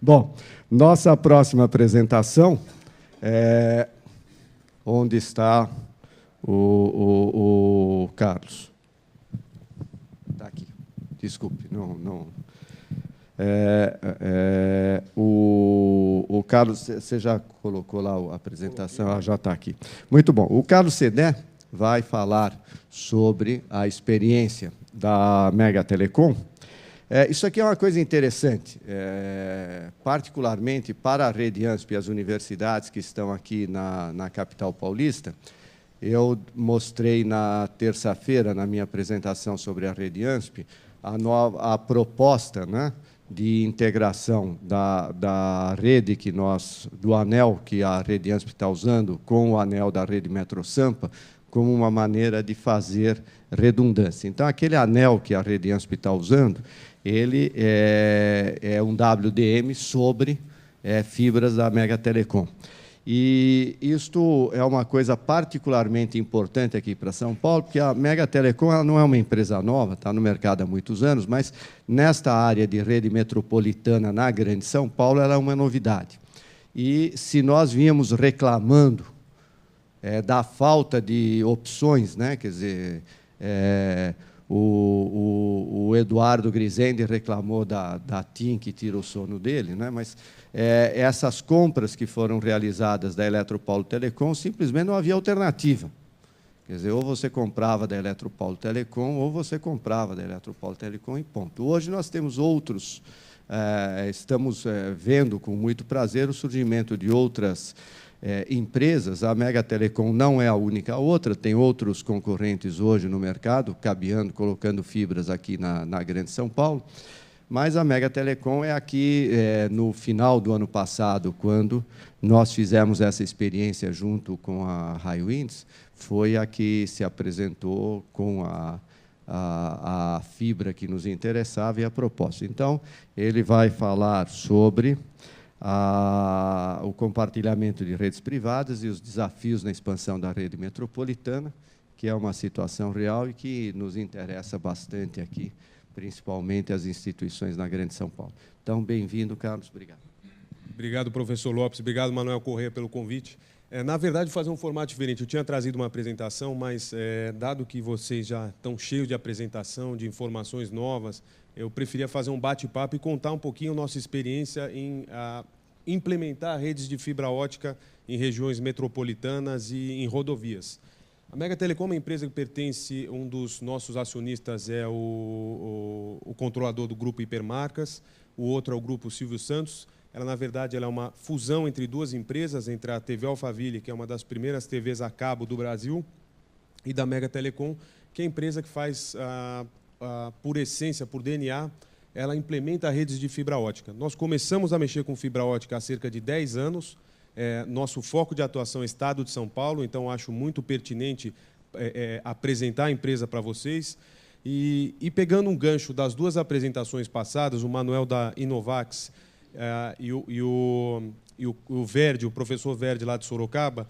Bom, nossa próxima apresentação é... Onde está o Carlos? Está aqui. Desculpe, não. O Carlos, você já colocou lá a apresentação? Já está aqui. Muito bom. O Carlos Sedé vai falar sobre a experiência da Mega Telecom. Isso aqui é uma coisa interessante, particularmente para a Rede ANSP e as universidades que estão aqui na capital paulista. Eu mostrei na terça-feira, na minha apresentação sobre a Rede ANSP, a proposta, né, de integração da rede do anel que a Rede ANSP está usando com o anel da Rede Metro Sampa, como uma maneira de fazer redundância. Então, aquele anel que a Rede ANSP está usando, ele é um WDM sobre fibras da Mega Telecom. E isto é uma coisa particularmente importante aqui para São Paulo, porque a Mega Telecom ela não é uma empresa nova, está no mercado há muitos anos, mas nesta área de rede metropolitana na Grande São Paulo, ela é uma novidade. E se nós vínhamos reclamando da falta de opções, né, quer dizer, o Eduardo Grisende reclamou da TIM, que tira o sono dele, né? Mas essas compras que foram realizadas da Eletropaulo Telecom, simplesmente não havia alternativa. Quer dizer, ou você comprava da Eletropaulo Telecom, ou você comprava da Eletropaulo Telecom e ponto. Hoje nós temos outros, estamos vendo com muito prazer o surgimento de outras empresas. A Mega Telecom não é a única outra, tem outros concorrentes hoje no mercado, cabeando, colocando fibras aqui na Grande São Paulo, mas a Mega Telecom é aqui, no final do ano passado, quando nós fizemos essa experiência junto com a Highwinds, foi a que se apresentou com a fibra que nos interessava e a proposta. Então, ele vai falar sobre o compartilhamento de redes privadas e os desafios na expansão da rede metropolitana, que é uma situação real e que nos interessa bastante aqui, principalmente as instituições na Grande São Paulo. Então, bem-vindo, Carlos. Obrigado. Obrigado, professor Lopes. Obrigado, Manuel Corrêa, pelo convite. Na verdade, fazer um formato diferente. Eu tinha trazido uma apresentação, mas, dado que vocês já estão cheios de apresentação, de informações novas, eu preferia fazer um bate-papo e contar um pouquinho a nossa experiência em implementar redes de fibra ótica em regiões metropolitanas e em rodovias. A Mega Telecom é uma empresa que pertence, um dos nossos acionistas é o controlador do Grupo Hipermarcas, o outro é o Grupo Silvio Santos. Ela, na verdade, ela é uma fusão entre duas empresas, entre a TV Alphaville, que é uma das primeiras TVs a cabo do Brasil, e da Mega Telecom, que é a empresa que faz, por essência, por DNA, ela implementa redes de fibra ótica. Nós começamos a mexer com fibra ótica há cerca de 10 anos. Nosso foco de atuação é o Estado de São Paulo, então acho muito pertinente apresentar a empresa para vocês. E pegando um gancho das duas apresentações passadas, o Manuel da Inovax e o Verde, o professor Verde lá de Sorocaba,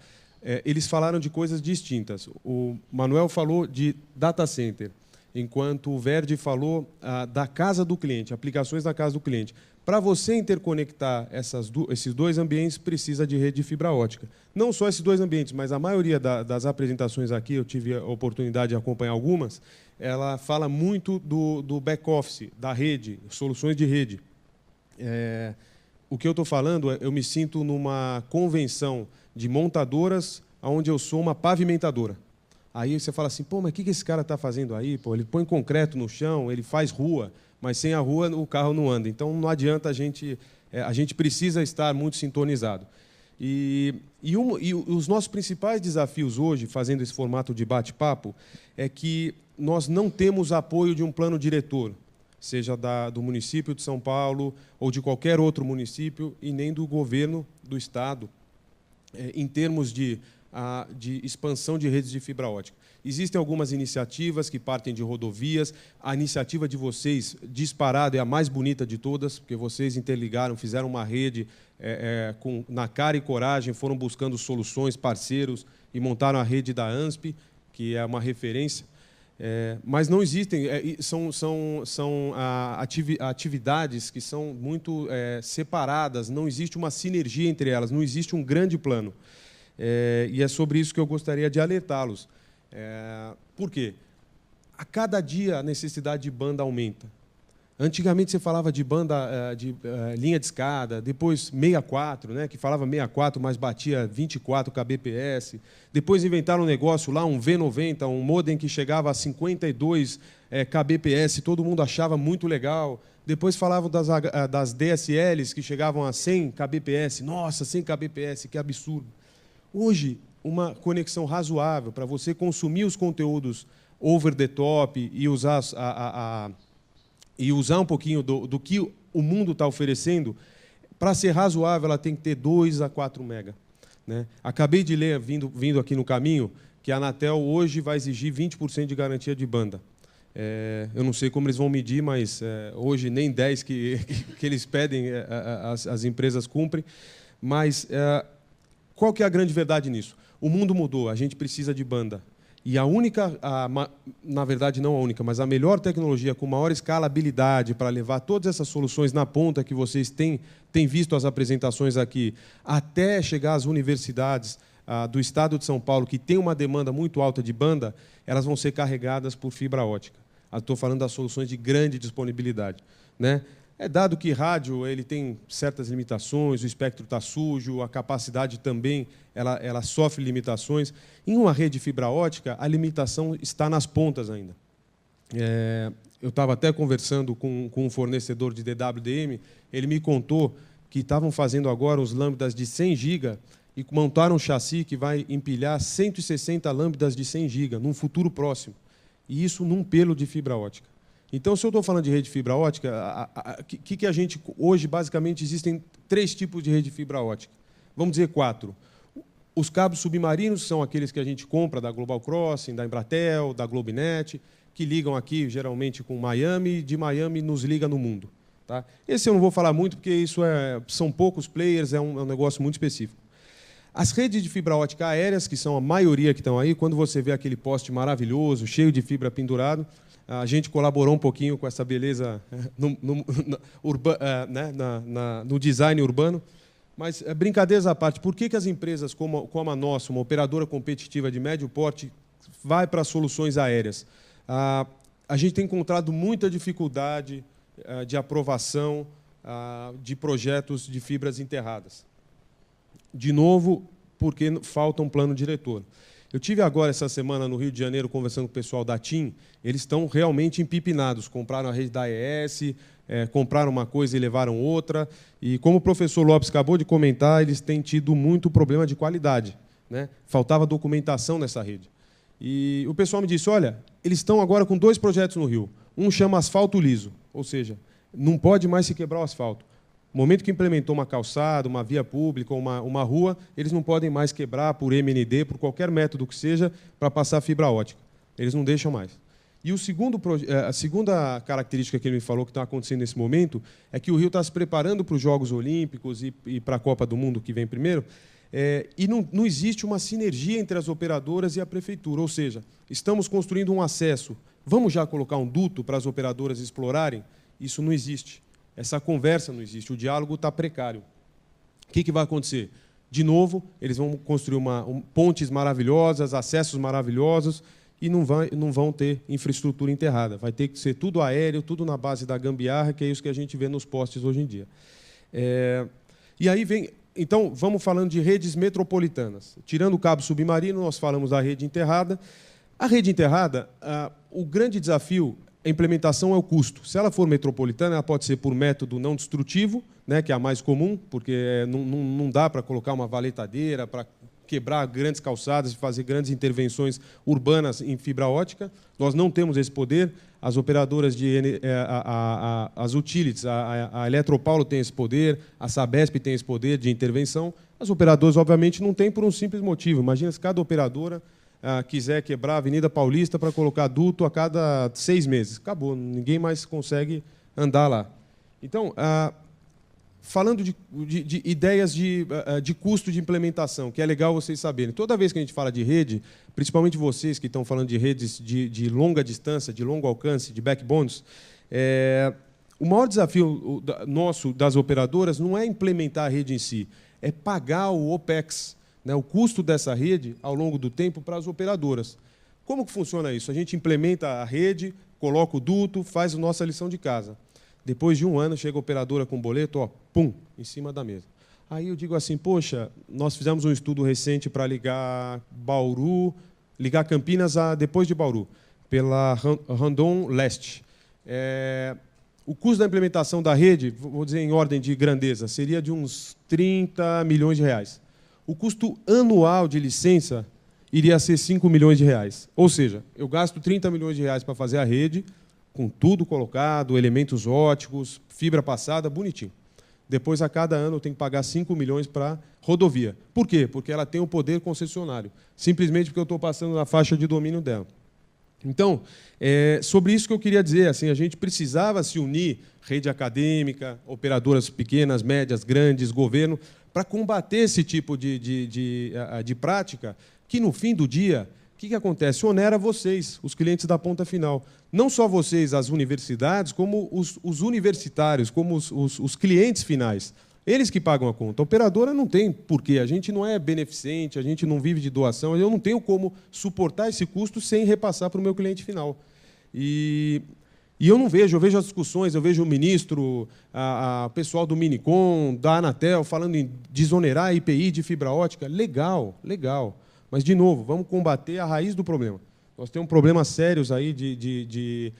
eles falaram de coisas distintas. O Manuel falou de data center, enquanto o Verde falou da casa do cliente, aplicações da casa do cliente. Para você interconectar esses dois ambientes, precisa de rede de fibra ótica. Não só esses dois ambientes, mas a maioria das apresentações aqui, eu tive a oportunidade de acompanhar algumas, ela fala muito do back-office, da rede, soluções de rede. O que eu estou falando, eu me sinto numa convenção de montadoras, onde eu sou uma pavimentadora. Aí você fala assim, pô, mas o que esse cara está fazendo aí? Pô, ele põe concreto no chão, ele faz rua, mas sem a rua o carro não anda. Então não adianta a gente precisa estar muito sintonizado. E os nossos principais desafios hoje, fazendo esse formato de bate-papo, é que nós não temos apoio de um plano diretor, seja do município de São Paulo ou de qualquer outro município, e nem do governo do Estado, em termos de expansão de redes de fibra ótica. Existem algumas iniciativas que partem de rodovias. A iniciativa de vocês, disparada, é a mais bonita de todas, porque vocês interligaram, fizeram uma rede na cara e coragem, foram buscando soluções, parceiros, e montaram a rede da ANSP, que é uma referência. Mas não existem, são atividades que são muito separadas, não existe uma sinergia entre elas, não existe um grande plano. E é sobre isso que eu gostaria de alertá-los. Por quê? A cada dia a necessidade de banda aumenta. Antigamente você falava de banda linha de escada, depois 64, né, que falava 64, mas batia 24 kbps. Depois inventaram um negócio lá, um V90, um modem que chegava a 52 kbps, todo mundo achava muito legal. Depois falavam das DSLs, que chegavam a 100 kbps. Nossa, 100 kbps, que absurdo. Hoje, uma conexão razoável para você consumir os conteúdos over the top e usar um pouquinho do que o mundo está oferecendo, para ser razoável, ela tem que ter 2 a 4 mega. Né? Acabei de ler, vindo aqui no caminho, que a Anatel hoje vai exigir 20% de garantia de banda. Eu não sei como eles vão medir, mas hoje nem 10 que eles pedem as empresas cumprem. Mas qual que é a grande verdade nisso? O mundo mudou, a gente precisa de banda. E a única, na verdade não a única, mas a melhor tecnologia com maior escalabilidade para levar todas essas soluções na ponta que vocês têm visto as apresentações aqui, até chegar às universidades do estado de São Paulo, que tem uma demanda muito alta de banda, elas vão ser carregadas por fibra ótica. Estou falando das soluções de grande disponibilidade. Né? É dado que rádio ele tem certas limitações, o espectro está sujo, a capacidade também ela sofre limitações. Em uma rede de fibra ótica, a limitação está nas pontas ainda. Eu estava até conversando com um fornecedor de DWDM, ele me contou que estavam fazendo agora os lambdas de 100 GB e montaram um chassi que vai empilhar 160 lambdas de 100 GB num futuro próximo. E isso num pelo de fibra ótica. Então, se eu estou falando de rede de fibra ótica, que a gente... Hoje, basicamente, existem 3 tipos de rede de fibra ótica. Vamos dizer 4. Os cabos submarinos são aqueles que a gente compra da Global Crossing, da Embratel, da Globenet, que ligam aqui, geralmente, com Miami, e de Miami nos liga no mundo. Tá? Esse eu não vou falar muito, porque isso são poucos players, é um negócio muito específico. As redes de fibra ótica aéreas, que são a maioria que estão aí, quando você vê aquele poste maravilhoso, cheio de fibra pendurado, a gente colaborou um pouquinho com essa beleza no design urbano. Mas, brincadeiras à parte, por que as empresas como a nossa, uma operadora competitiva de médio porte, vai para soluções aéreas? A gente tem encontrado muita dificuldade de aprovação de projetos de fibras enterradas. De novo, porque falta um plano diretor. Eu tive agora, essa semana, no Rio de Janeiro, conversando com o pessoal da TIM, eles estão realmente empipinados. Compraram a rede da AES, compraram uma coisa e levaram outra. E, como o professor Lopes acabou de comentar, eles têm tido muito problema de qualidade. Né? Faltava documentação nessa rede. E o pessoal me disse, olha, eles estão agora com 2 projetos no Rio. Um chama asfalto liso, ou seja, não pode mais se quebrar o asfalto. No momento que implementou uma calçada, uma via pública, uma rua, eles não podem mais quebrar por MND, por qualquer método que seja, para passar fibra ótica. Eles não deixam mais. E a segunda característica que ele me falou que está acontecendo nesse momento é que o Rio está se preparando para os Jogos Olímpicos e para a Copa do Mundo, que vem primeiro, e não existe uma sinergia entre as operadoras e a prefeitura. Ou seja, estamos construindo um acesso. Vamos já colocar um duto para as operadoras explorarem? Isso não existe. Essa conversa não existe, o diálogo está precário. O que vai acontecer? De novo, eles vão construir pontes maravilhosas, acessos maravilhosos, e não vão ter infraestrutura enterrada. Vai ter que ser tudo aéreo, tudo na base da gambiarra, que é isso que a gente vê nos postes hoje em dia. E aí vem... Então, vamos falando de redes metropolitanas. Tirando o cabo submarino, nós falamos da rede enterrada. A rede enterrada, o grande desafio... A implementação é o custo. Se ela for metropolitana, ela pode ser por método não destrutivo, né, que é a mais comum, porque não dá para colocar uma valetadeira, para quebrar grandes calçadas e fazer grandes intervenções urbanas em fibra ótica. Nós não temos esse poder. As operadoras, as utilities, a Eletropaulo tem esse poder, a Sabesp tem esse poder de intervenção. As operadoras, obviamente, não têm por um simples motivo. Imagina se cada operadora... quiser quebrar a Avenida Paulista para colocar duto a cada 6 meses. Acabou, ninguém mais consegue andar lá. Então, falando de ideias de custo de implementação, que é legal vocês saberem. Toda vez que a gente fala de rede, principalmente vocês que estão falando de redes de longa distância, de longo alcance, de backbones, o maior desafio nosso, das operadoras, não é implementar a rede em si, é pagar o OPEX, né, o custo dessa rede ao longo do tempo para as operadoras. Como que funciona isso? A gente implementa a rede, coloca o duto, faz a nossa lição de casa. Depois de um ano, chega a operadora com o boleto, ó, pum, em cima da mesa. Aí eu digo assim, poxa, nós fizemos um estudo recente para ligar Bauru, ligar Campinas depois de Bauru, pela Randon Leste. O custo da implementação da rede, vou dizer em ordem de grandeza, seria de uns 30 milhões de reais. O custo anual de licença iria ser 5 milhões de reais. Ou seja, eu gasto 30 milhões de reais para fazer a rede, com tudo colocado, elementos óticos, fibra passada, bonitinho. Depois, a cada ano, eu tenho que pagar 5 milhões para rodovia. Por quê? Porque ela tem o poder concessionário, simplesmente porque eu estou passando na faixa de domínio dela. Então, sobre isso que eu queria dizer, assim, a gente precisava se unir, rede acadêmica, operadoras pequenas, médias, grandes, governo, para combater esse tipo de prática, que, no fim do dia, o que acontece? Onera vocês, os clientes da ponta final. Não só vocês, as universidades, como os universitários, como os clientes finais. Eles que pagam a conta. A operadora não tem porquê. A gente não é beneficente, a gente não vive de doação. Eu não tenho como suportar esse custo sem repassar para o meu cliente final. E eu não vejo, eu vejo as discussões, eu vejo o ministro, o pessoal do Minicom, da Anatel, falando em desonerar a IPI de fibra ótica. Legal, legal. Mas, de novo, vamos combater a raiz do problema. Nós temos problemas sérios aí de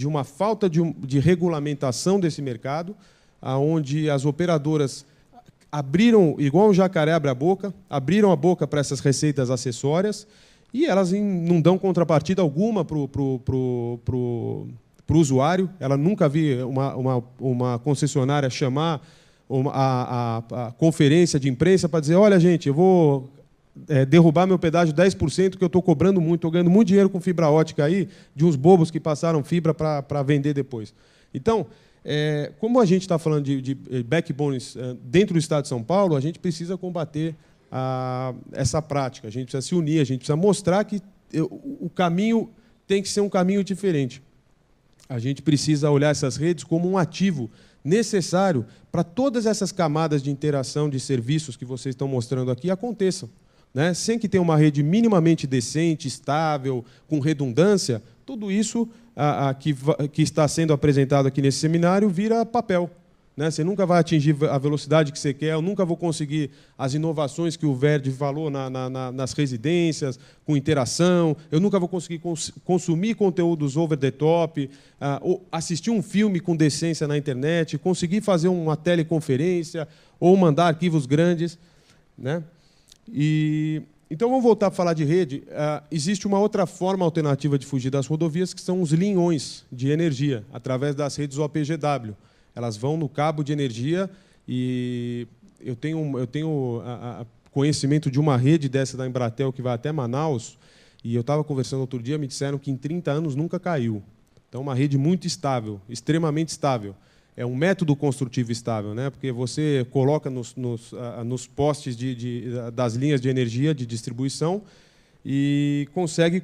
uma falta de regulamentação desse mercado, onde as operadoras abriram, igual um jacaré abre a boca, abriram a boca para essas receitas acessórias e elas não dão contrapartida alguma para o usuário. Ela nunca vi uma concessionária chamar a conferência de imprensa para dizer, olha, gente, eu vou derrubar meu pedágio 10%, que eu estou cobrando muito, estou ganhando muito dinheiro com fibra ótica aí, de uns bobos que passaram fibra para vender depois. Então, como a gente está falando de backbones dentro do Estado de São Paulo, a gente precisa combater essa prática, a gente precisa se unir, a gente precisa mostrar que o caminho tem que ser um caminho diferente. A gente precisa olhar essas redes como um ativo necessário para todas essas camadas de interação de serviços que vocês estão mostrando aqui aconteçam. Né? Sem que tenha uma rede minimamente decente, estável, com redundância, tudo isso que está sendo apresentado aqui nesse seminário vira papel. Né? Você nunca vai atingir a velocidade que você quer, eu nunca vou conseguir as inovações que o Verdi falou nas residências, com interação, eu nunca vou conseguir consumir conteúdos over the top, assistir um filme com decência na internet, conseguir fazer uma teleconferência ou mandar arquivos grandes. Né? Então, vamos voltar a falar de rede. Existe uma outra forma alternativa de fugir das rodovias, que são os linhões de energia, através das redes OPGW. Elas vão no cabo de energia e eu tenho conhecimento de uma rede dessa da Embratel que vai até Manaus, e eu estava conversando outro dia, me disseram que em 30 anos nunca caiu. Então, uma rede muito estável, extremamente estável. É um método construtivo estável, né? Porque você coloca nos postes das linhas de energia de distribuição e consegue,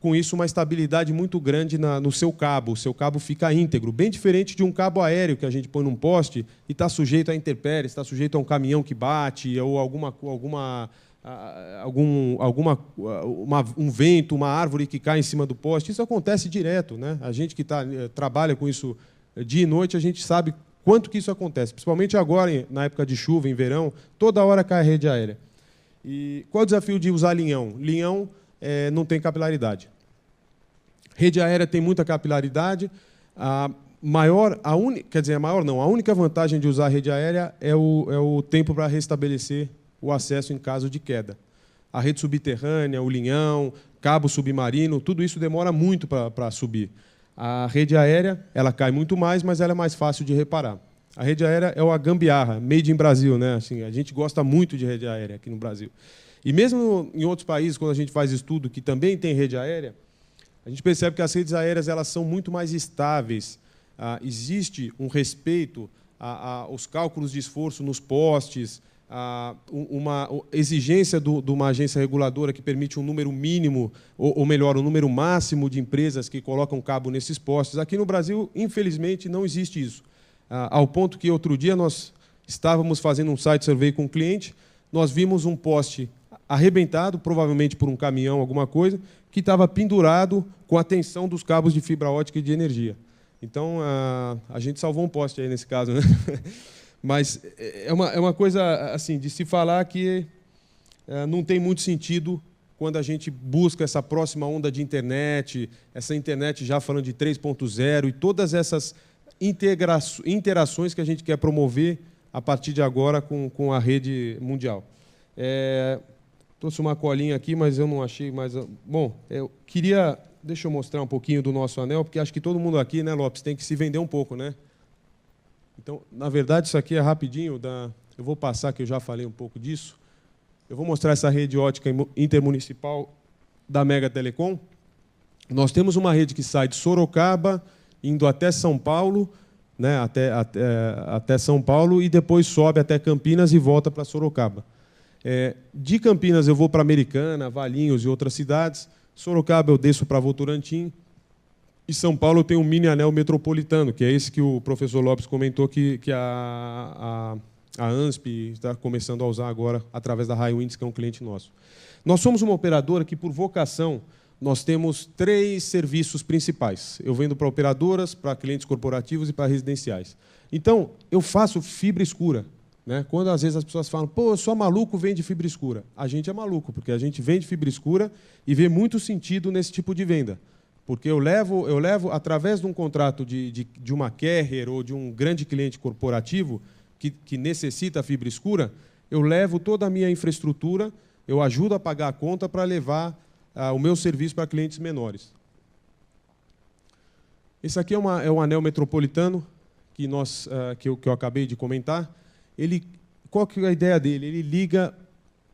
com isso, uma estabilidade muito grande no seu cabo. O seu cabo fica íntegro, bem diferente de um cabo aéreo que a gente põe num poste e está sujeito a intempéries, está sujeito a um caminhão que bate ou um vento, uma árvore que cai em cima do poste. Isso acontece direto, né? A gente que trabalha com isso dia e noite, a gente sabe quanto que isso acontece, principalmente agora, na época de chuva, em verão, toda hora cai a rede aérea. E qual é o desafio de usar linhão? Linhão não tem capilaridade. Rede aérea tem muita capilaridade. A única vantagem de usar a rede aérea é o tempo para restabelecer o acesso em caso de queda. A rede subterrânea, o linhão, cabo submarino, tudo isso demora muito para subir. A rede aérea, ela cai muito mais, mas ela é mais fácil de reparar. A rede aérea é uma gambiarra, made in Brasil, né? Assim, a gente gosta muito de rede aérea aqui no Brasil. E mesmo em outros países, quando a gente faz estudo que também tem rede aérea, a gente percebe que as redes aéreas elas são muito mais estáveis. Existe um respeito os cálculos de esforço nos postes, uma exigência de uma agência reguladora que permite um número mínimo, ou melhor, um número máximo de empresas que colocam cabo nesses postes. Aqui no Brasil, infelizmente, não existe isso. Ao ponto que, outro dia, nós estávamos fazendo um site survey com um cliente, nós vimos um poste arrebentado, provavelmente por um caminhão, alguma coisa, que estava pendurado com a tensão dos cabos de fibra ótica e de energia. Então, a gente salvou um poste aí nesse caso, né? Mas é uma coisa assim de se falar que não tem muito sentido quando a gente busca essa próxima onda de internet, essa internet já falando de 3.0 e todas essas interações que a gente quer promover a partir de agora com a rede mundial. Trouxe uma colinha aqui, mas eu não achei mais... Bom, eu queria... Deixa eu mostrar um pouquinho do nosso anel, porque acho que todo mundo aqui, né, Lopes, tem que se vender um pouco, né? Então, na verdade, isso aqui é rapidinho. Eu vou passar, que eu já falei um pouco disso. Eu vou mostrar essa rede ótica intermunicipal da Mega Telecom. Nós temos uma rede que sai de Sorocaba, indo até São Paulo, né, até São Paulo, e depois sobe até Campinas e volta para Sorocaba. De Campinas eu vou para Americana, Valinhos e outras cidades. Sorocaba eu desço para Votorantim. E São Paulo tem um mini anel metropolitano, que é esse que o professor Lopes comentou que a ANSP está começando a usar agora através da Highwinds, que é um cliente nosso. Nós somos uma operadora que, por vocação, nós temos 3 serviços principais. Eu vendo para operadoras, para clientes corporativos e para residenciais. Então, eu faço fibra escura. Né? Quando, às vezes, as pessoas falam, pô, eu sou maluco, vende fibra escura. A gente é maluco, porque a gente vende fibra escura e vê muito sentido nesse tipo de venda. Porque eu levo através de um contrato de uma carrier ou de um grande cliente corporativo que necessita fibra escura, eu levo toda a minha infraestrutura, eu ajudo a pagar a conta para levar o meu serviço para clientes menores. Esse aqui é um anel metropolitano que eu acabei de comentar. Qual que é a ideia dele? Ele liga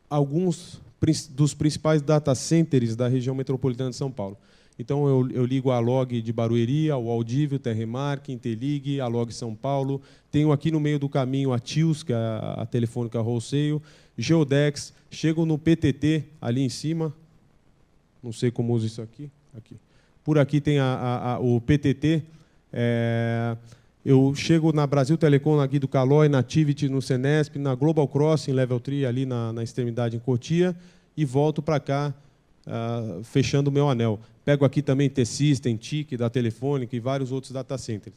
alguns dos principais data centers da região metropolitana de São Paulo. Então, eu ligo a Log de Barueri, ao Audívio, Terremark, Interlig, a Log São Paulo. Tenho aqui no meio do caminho a TIOS, que é a Telefônica Wholesale, Geodex. Chego no PTT, ali em cima. Não sei como uso isso aqui. Por aqui tem o PTT. Eu chego na Brasil Telecom, na Guido Calói, na Tivity, no Senesp, na Global Crossing, Level 3, ali na extremidade em Cotia, e volto para cá, fechando o meu anel. Pego aqui também T-System, TIC, da Telefônica e vários outros data centers.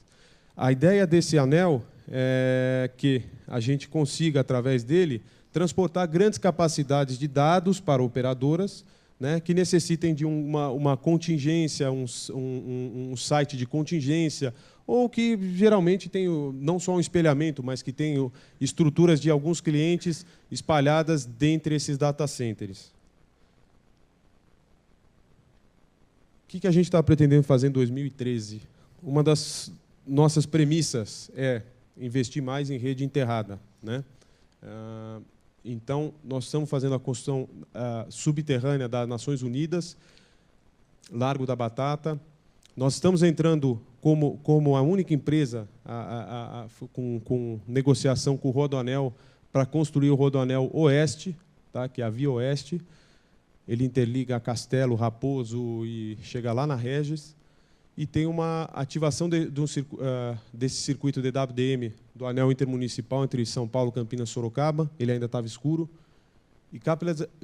A ideia desse anel é que a gente consiga, através dele, transportar grandes capacidades de dados para operadoras, né, que necessitem de uma contingência, um site de contingência, ou que geralmente tem não só um espelhamento, mas que tem estruturas de alguns clientes espalhadas dentre esses data centers. O que a gente está pretendendo fazer em 2013? Uma das nossas premissas é investir mais em rede enterrada, né? Então, nós estamos fazendo a construção subterrânea das Nações Unidas, Largo da Batata. Nós estamos entrando como a única empresa com negociação com o Rodoanel para construir o Rodoanel Oeste, tá? Que é a Via Oeste. Ele interliga a Castelo, Raposo e chega lá na Regis. E tem uma ativação desse circuito DWDM do anel intermunicipal entre São Paulo, Campinas e Sorocaba. Ele ainda estava escuro. E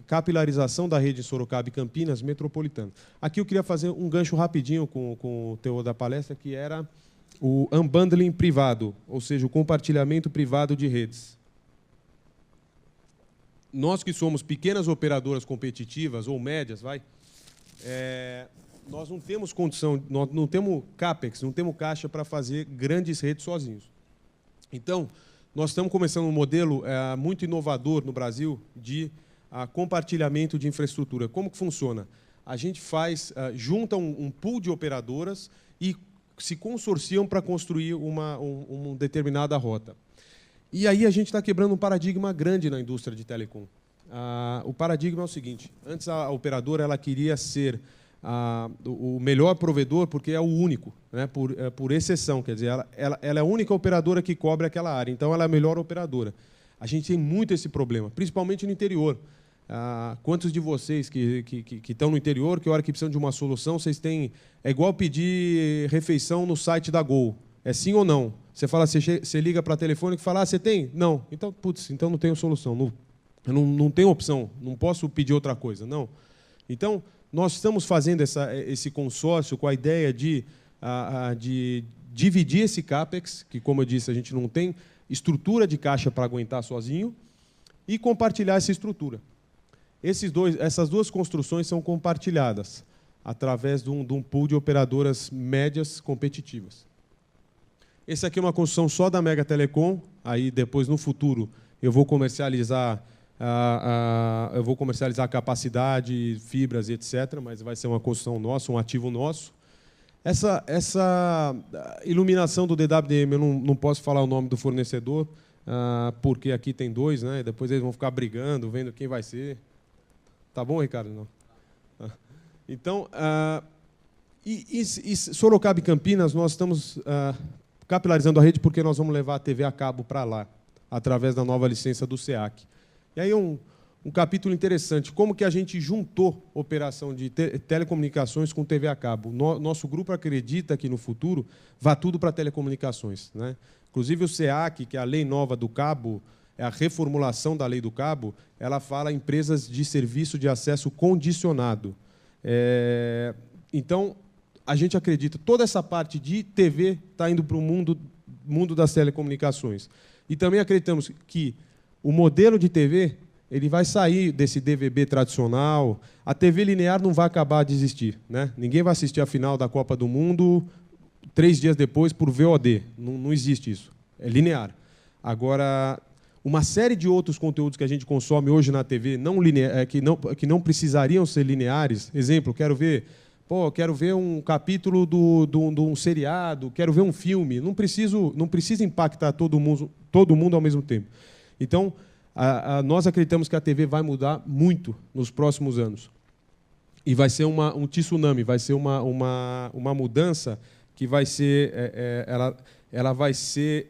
capilarização da rede Sorocaba e Campinas metropolitana. Aqui eu queria fazer um gancho rapidinho com o teor da palestra, que era o unbundling privado, ou seja, o compartilhamento privado de redes. Nós que somos pequenas operadoras competitivas, ou médias, nós não temos condição, nós não temos CAPEX, não temos caixa para fazer grandes redes sozinhos. Então, nós estamos começando um modelo muito inovador no Brasil de compartilhamento de infraestrutura. Como que funciona? A gente junta um pool de operadoras e se consorciam para construir uma determinada rota. E aí a gente está quebrando um paradigma grande na indústria de telecom. O paradigma é o seguinte: antes a operadora queria ser o melhor provedor porque é o único, né, por exceção. Quer dizer, ela é a única operadora que cobre aquela área, então ela é a melhor operadora. A gente tem muito esse problema, principalmente no interior. Quantos de vocês que estão no interior, que a hora que precisam de uma solução, vocês têm... É igual pedir refeição no site da Gol. É sim ou não? Você fala, você liga para a telefone e fala, você tem? Não. Então, putz, então não tenho solução. Não tenho opção. Não posso pedir outra coisa. Não. Então, nós estamos fazendo esse consórcio com a ideia de dividir esse CAPEX, que, como eu disse, a gente não tem estrutura de caixa para aguentar sozinho, e compartilhar essa estrutura. Essas duas construções são compartilhadas através de um pool de operadoras médias competitivas. Esse aqui é uma construção só da Mega Telecom. Aí depois, no futuro, eu vou comercializar a capacidade, fibras, etc. Mas vai ser uma construção nossa, um ativo nosso. Essa iluminação do DWDM, eu não posso falar o nome do fornecedor, porque aqui tem dois, né? Depois eles vão ficar brigando, vendo quem vai ser. Tá bom, Ricardo? Não. Então, Sorocaba e Campinas, nós estamos capilarizando a rede porque nós vamos levar a TV a cabo para lá, através da nova licença do SEAC. E aí um capítulo interessante, como que a gente juntou operação de telecomunicações com TV a cabo. Nosso grupo acredita que, no futuro, vá tudo para telecomunicações, né? Inclusive, o SEAC, que é a lei nova do cabo, é a reformulação da lei do cabo, ela fala em empresas de serviço de acesso condicionado. Então, a gente acredita, toda essa parte de TV está indo para o mundo das telecomunicações. E também acreditamos que o modelo de TV ele vai sair desse DVB tradicional. A TV linear não vai acabar de existir, né? Ninguém vai assistir a final da Copa do Mundo 3 dias depois por VOD. Não existe isso. É linear. Agora, uma série de outros conteúdos que a gente consome hoje na TV que não precisariam ser lineares. Exemplo, quero ver um capítulo de um seriado, quero ver um filme. Não precisa impactar todo mundo ao mesmo tempo. Então, nós acreditamos que a TV vai mudar muito nos próximos anos. E vai ser um tsunami, vai ser uma mudança que vai ser...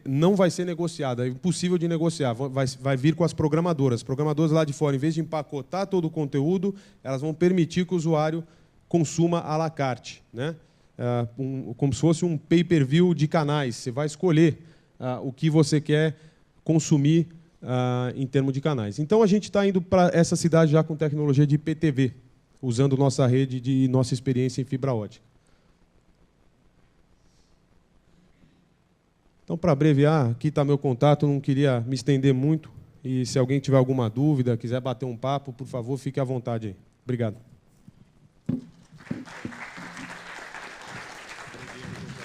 não vai ser negociada, é impossível de negociar. Vai vir com as programadoras. As programadoras lá de fora, em vez de empacotar todo o conteúdo, elas vão permitir que o usuário consuma à la carte, né? Como se fosse um pay-per-view de canais. Você vai escolher o que você quer consumir em termos de canais. Então, a gente está indo para essa cidade já com tecnologia de IPTV, usando nossa rede de nossa experiência em fibra ótica. Então, para abreviar, aqui está meu contato, não queria me estender muito. E se alguém tiver alguma dúvida, quiser bater um papo, por favor, fique à vontade aí. Obrigado.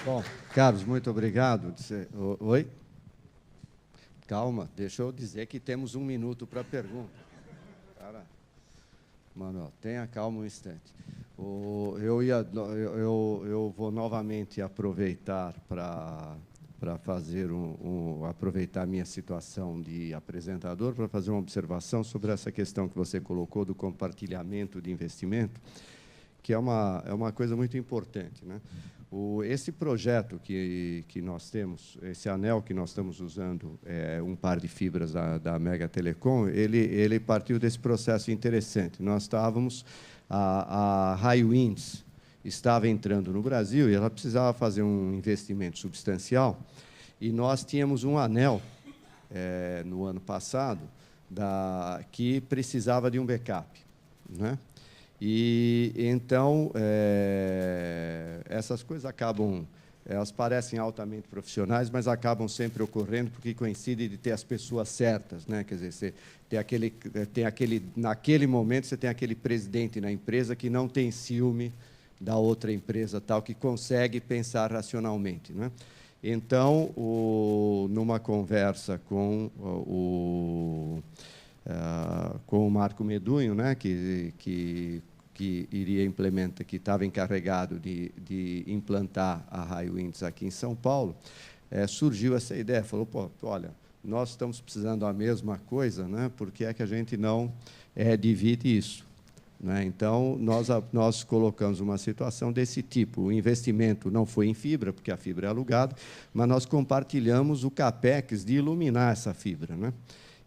Bom, Carlos, muito obrigado. Oi? Calma, deixa eu dizer que temos 1 minuto para pergunta. Cara, Manuel, tenha calma um instante. Eu vou novamente aproveitar para fazer aproveitar a minha situação de apresentador para fazer uma observação sobre essa questão que você colocou do compartilhamento de investimento, que é uma coisa muito importante, né? Esse projeto que nós temos, esse anel que nós estamos usando, um par de fibras da Mega Telecom, ele partiu desse processo interessante. Nós estávamos, a Highwinds estava entrando no Brasil e ela precisava fazer um investimento substancial, e nós tínhamos um anel, no ano passado, que precisava de um backup, né? E então essas coisas elas parecem altamente profissionais, mas acabam sempre ocorrendo porque coincide de ter as pessoas certas, né? Quer dizer, você naquele momento você tem aquele presidente na empresa que não tem ciúme da outra empresa tal, que consegue pensar racionalmente, né? Então, numa conversa com o Marco Medunho, né, que iria implementar, que estava encarregado de implantar a Highwinds aqui em São Paulo, surgiu essa ideia. Falou: pô, olha, nós estamos precisando da mesma coisa, né? Por que é que a gente não divide isso? né? Então, nós colocamos uma situação desse tipo. O investimento não foi em fibra, porque a fibra é alugada, mas nós compartilhamos o CAPEX de iluminar essa fibra, né?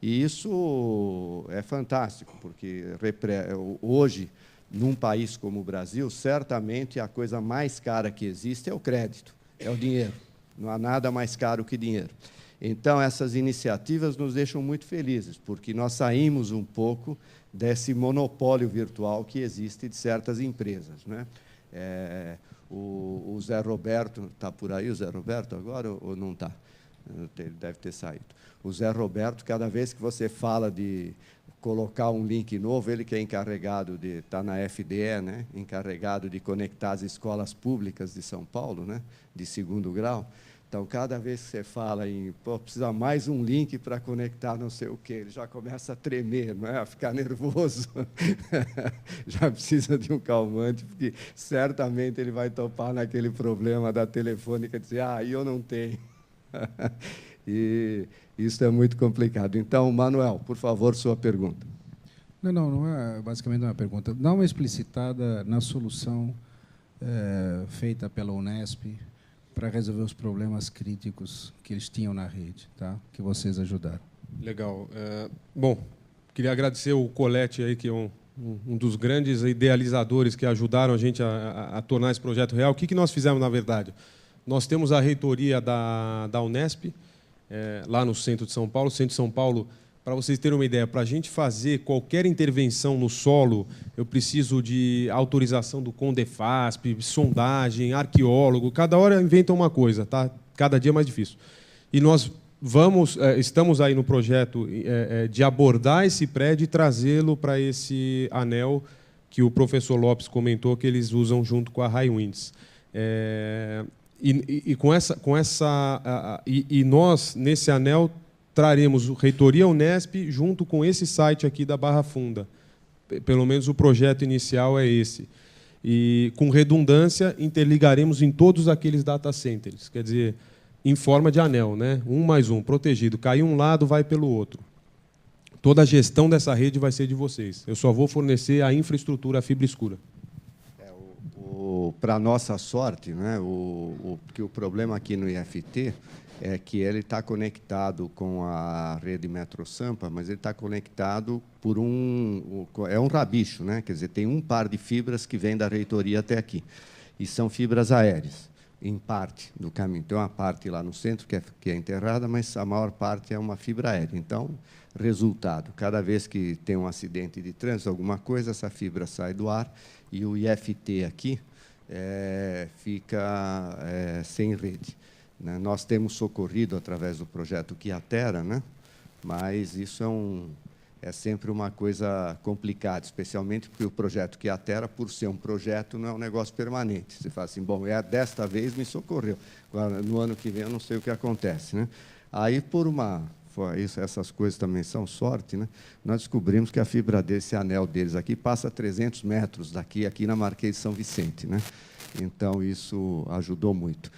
E isso é fantástico, porque hoje, num país como o Brasil, certamente a coisa mais cara que existe é o crédito, é o dinheiro. Não há nada mais caro que dinheiro. Então, essas iniciativas nos deixam muito felizes, porque nós saímos um pouco desse monopólio virtual que existe de certas empresas, né? O Zé Roberto, está por aí o Zé Roberto agora ou não está? Ele deve ter saído. O Zé Roberto, cada vez que você fala de colocar um link novo, ele que é encarregado de está na FDE, né? Encarregado de conectar as escolas públicas de São Paulo, né? De segundo grau. Então, cada vez que você fala em precisa mais um link para conectar não sei o quê, ele já começa a tremer, não é? A ficar nervoso. Já precisa de um calmante, porque certamente ele vai topar naquele problema da telefônica, dizer, eu não tenho. E isso é muito complicado. Então, Manuel, por favor, sua pergunta. Não é basicamente uma pergunta. Dá uma explicitada na solução feita pela Unesp para resolver os problemas críticos que eles tinham na rede, tá? Que vocês ajudaram. Legal. Bom, queria agradecer o Colete, aí, que é um dos grandes idealizadores que ajudaram a gente a tornar esse projeto real. O que nós fizemos, na verdade? Nós temos a reitoria da Unesp, lá no centro de São Paulo. O centro de São Paulo, para vocês terem uma ideia, para a gente fazer qualquer intervenção no solo, eu preciso de autorização do CONDEFASP, sondagem, arqueólogo, cada hora inventa uma coisa, tá? Cada dia é mais difícil. E nós estamos aí no projeto de abordar esse prédio e trazê-lo para esse anel que o professor Lopes comentou que eles usam junto com a Highwinds. E nós, nesse anel, traremos reitoria Unesp junto com esse site aqui da Barra Funda. Pelo menos o projeto inicial é esse. E, com redundância, interligaremos em todos aqueles data centers. Quer dizer, em forma de anel, né? 1+1, protegido. Caiu um lado, vai pelo outro. Toda a gestão dessa rede vai ser de vocês. Eu só vou fornecer a infraestrutura, a fibra escura. Para nossa sorte, né? Porque o problema aqui no IFT é que ele está conectado com a rede Metro Sampa, mas ele está conectado por um rabicho, né? Quer dizer, tem um par de fibras que vem da reitoria até aqui, e são fibras aéreas, em parte do caminho. Tem uma parte lá no centro que é enterrada, mas a maior parte é uma fibra aérea. Então, resultado, cada vez que tem um acidente de trânsito, alguma coisa, essa fibra sai do ar e o IFT aqui fica sem rede. Né? Nós temos socorrido através do projeto Quiatera, né? Mas isso é sempre uma coisa complicada, especialmente porque o projeto Quiatera, por ser um projeto, não é um negócio permanente. Você fala assim, bom, desta vez me socorreu, agora, no ano que vem eu não sei o que acontece. Né? Aí, essas coisas também são sorte, né? Nós descobrimos que a fibra desse anel deles aqui passa 300 metros daqui, aqui na Marquês de São Vicente, né? Então, isso ajudou muito.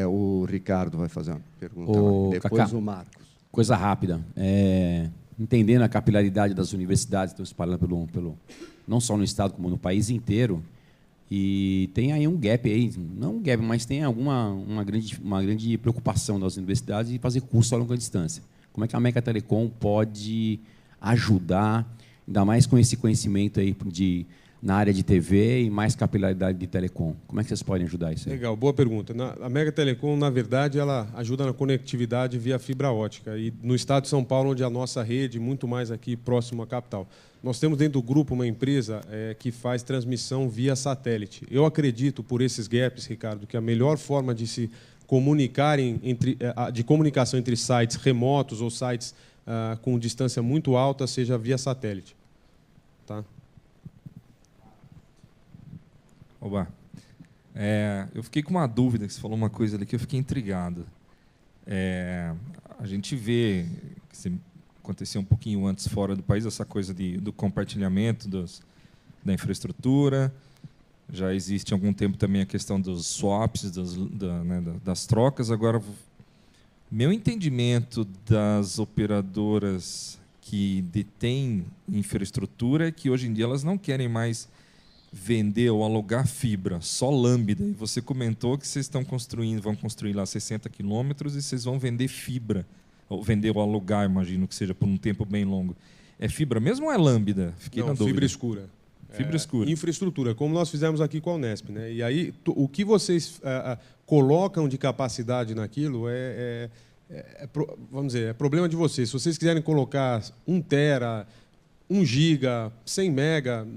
O Ricardo vai fazer uma pergunta, depois Cacá, o Marcos. Coisa rápida. Entendendo a capilaridade das universidades, estão espalhando não só no estado, como no país inteiro, e tem aí um gap, aí, não um gap, mas tem uma grande preocupação das universidades em fazer curso a longa distância. Como é que a Mega Telecom pode ajudar, ainda mais com esse conhecimento aí na área de TV e mais capilaridade de telecom? Como é que vocês podem ajudar isso aí? Legal, boa pergunta. A Mega Telecom, na verdade, ela ajuda na conectividade via fibra ótica. E no estado de São Paulo, onde a nossa rede, muito mais aqui próximo à capital. Nós temos dentro do grupo uma empresa que faz transmissão via satélite. Eu acredito, por esses gaps, Ricardo, que a melhor forma de se comunicarem de comunicação entre sites remotos ou sites com distância muito alta seja via satélite. Tá? Oba. Eu fiquei com uma dúvida, que você falou uma coisa ali que eu fiquei intrigado. A gente vê, que acontecia um pouquinho antes fora do país, essa coisa do compartilhamento da infraestrutura. Já existe há algum tempo também a questão dos swaps, das trocas. Agora, meu entendimento das operadoras que detêm infraestrutura que hoje em dia elas não querem mais vender ou alugar fibra, só lambda. E você comentou que vocês estão construindo, vão construir lá 60 quilômetros e vocês vão vender fibra, ou vender ou alugar, imagino que seja por um tempo bem longo. É fibra mesmo ou é lambda? Fiquei na dúvida. Fibra escura. Fibra escura. Infraestrutura, como nós fizemos aqui com a Unesp, né? E aí, o que vocês colocam de capacidade naquilo vamos dizer, é problema de vocês. Se vocês quiserem colocar 1 tera, 1 giga, 100 mega,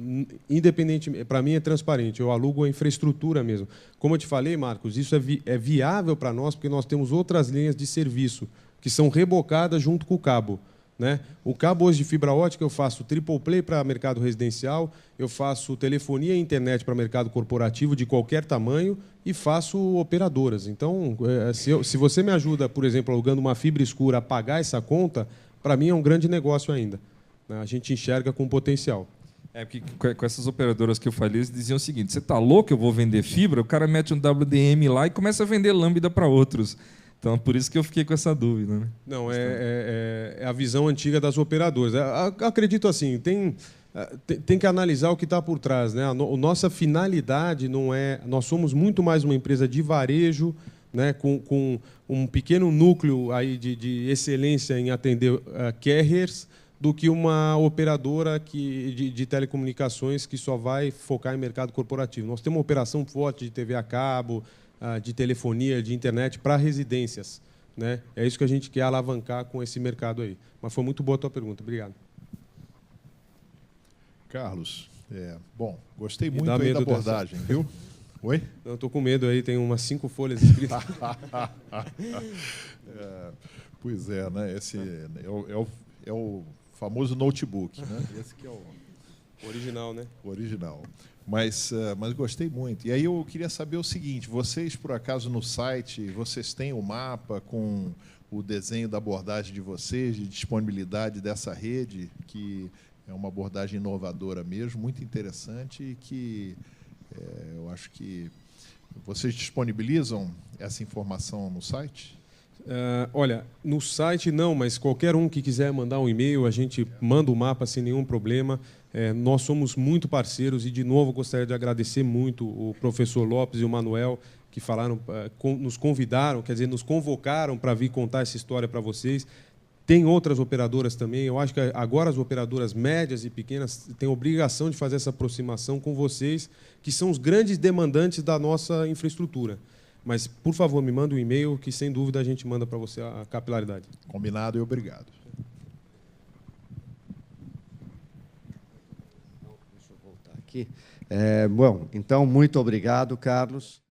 independentemente, para mim é transparente, eu alugo a infraestrutura mesmo. Como eu te falei, Marcos, isso é viável para nós, porque nós temos outras linhas de serviço que são rebocadas junto com o cabo. Né? O cabo hoje de fibra ótica eu faço triple play para mercado residencial, eu faço telefonia e internet para mercado corporativo de qualquer tamanho e faço operadoras. Então, se você me ajuda, por exemplo, alugando uma fibra escura a pagar essa conta, para mim é um grande negócio ainda. Né? A gente enxerga com potencial. Porque com essas operadoras que eu falei, eles diziam o seguinte: você está louco, eu vou vender fibra? O cara mete um WDM lá e começa a vender lambda para outros. Então, por isso que eu fiquei com essa dúvida. Né? Não, é a visão antiga das operadoras. Acredito assim, tem que analisar o que está por trás. Né? A nossa finalidade não é... Nós somos muito mais uma empresa de varejo, né? com um pequeno núcleo aí de excelência em atender carriers, do que uma operadora de telecomunicações que só vai focar em mercado corporativo. Nós temos uma operação forte de TV a cabo, de telefonia, de internet para residências. Né? É isso que a gente quer alavancar com esse mercado aí. Mas foi muito boa a tua pergunta. Obrigado. Carlos, bom, gostei muito aí da abordagem, viu? Oi? Não, estou com medo aí, tem umas 5 folhas escritas. Pois é, né? Esse é o famoso notebook, né? Esse que é o original, né? Original. Mas gostei muito. E aí eu queria saber o seguinte: vocês, por acaso, no site, vocês têm o mapa com o desenho da abordagem de vocês, de disponibilidade dessa rede, que é uma abordagem inovadora mesmo, muito interessante, e que eu acho que vocês disponibilizam essa informação no site? Olha, no site não, mas qualquer um que quiser mandar um e-mail, a gente manda o mapa sem nenhum problema. Nós somos muito parceiros e, de novo, gostaria de agradecer muito o professor Lopes e o Manuel, que falaram, nos convidaram, quer dizer, nos convocaram para vir contar essa história para vocês. Tem outras operadoras também. Eu acho que agora as operadoras médias e pequenas têm obrigação de fazer essa aproximação com vocês, que são os grandes demandantes da nossa infraestrutura. Mas, por favor, me manda um e-mail que, sem dúvida, a gente manda para você a capilaridade. Combinado e obrigado. Deixa eu voltar aqui. Bom, então, muito obrigado, Carlos.